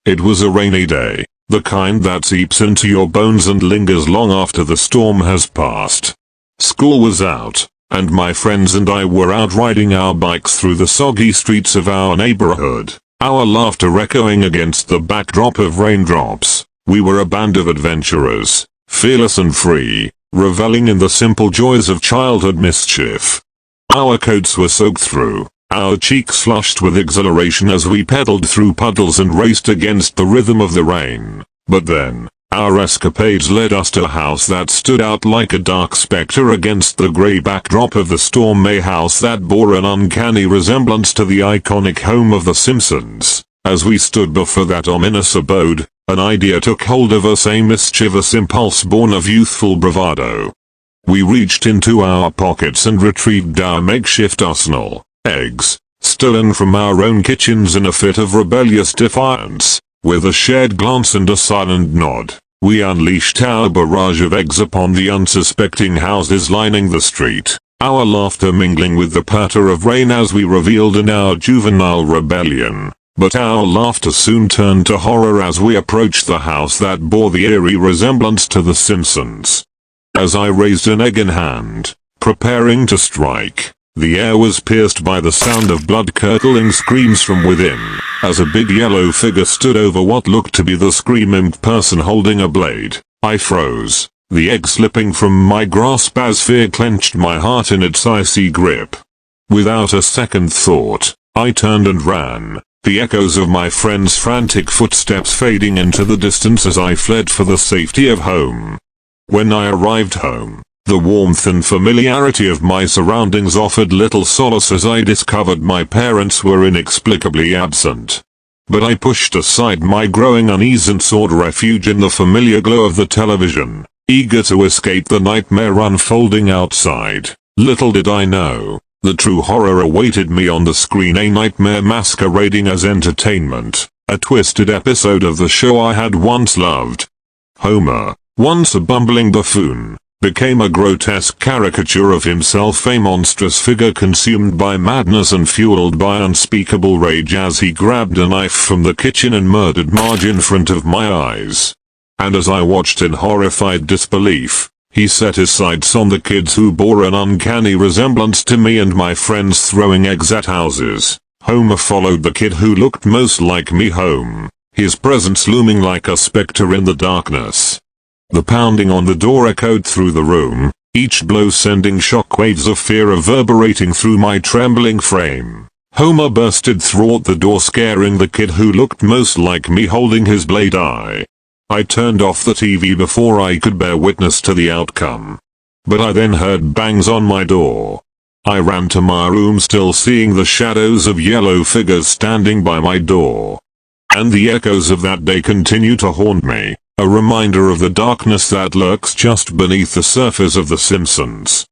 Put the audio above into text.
It was a rainy day, the kind that seeps into your bones and lingers long after the storm has passed. School was out, and my friends and I were out riding our bikes through the soggy streets of our neighborhood, our laughter echoing against the backdrop of raindrops. We were a band of adventurers, fearless and free, reveling in the simple joys of childhood mischief. Our coats were soaked through, our cheeks flushed with exhilaration as we pedaled through puddles and raced against the rhythm of the rain. But then, our escapades led us to a house that stood out like a dark specter against the grey backdrop of the storm, a house that bore an uncanny resemblance to the iconic home of the Simpsons. As we stood before that ominous abode, an idea took hold of us, a mischievous impulse born of youthful bravado. We reached into our pockets and retrieved our makeshift arsenal, eggs, stolen from our own kitchens in a fit of rebellious defiance. With a shared glance and a silent nod, we unleashed our barrage of eggs upon the unsuspecting houses lining the street, our laughter mingling with the patter of rain as we reveled in our juvenile rebellion. But our laughter soon turned to horror as we approached the house that bore the eerie resemblance to The Simpsons. As I raised an egg in hand, preparing to strike, the air was pierced by the sound of blood-curdling screams from within, as a big yellow figure stood over what looked to be the screaming person holding a blade. I froze, the egg slipping from my grasp as fear clenched my heart in its icy grip. Without a second thought, I turned and ran, the echoes of my friends' frantic footsteps fading into the distance as I fled for the safety of home. When I arrived home, the warmth and familiarity of my surroundings offered little solace as I discovered my parents were inexplicably absent. But I pushed aside my growing unease and sought refuge in the familiar glow of the television, eager to escape the nightmare unfolding outside. Little did I know, the true horror awaited me on the screen, a nightmare masquerading as entertainment, a twisted episode of the show I had once loved. Homer, once a bumbling buffoon, became a grotesque caricature of himself, a monstrous figure consumed by madness and fueled by unspeakable rage as he grabbed a knife from the kitchen and murdered Marge in front of my eyes. And as I watched in horrified disbelief, he set his sights on the kids who bore an uncanny resemblance to me and my friends throwing eggs at houses. Homer followed the kid who looked most like me home, his presence looming like a specter in the darkness. The pounding on the door echoed through the room, each blow sending shockwaves of fear reverberating through my trembling frame. Homer bursted through the door, scaring the kid who looked most like me holding his blade. I turned off the TV before I could bear witness to the outcome. But I then heard bangs on my door. I ran to my room, still seeing the shadows of yellow figures standing by my door. And the echoes of that day continue to haunt me, a reminder of the darkness that lurks just beneath the surface of The Simpsons.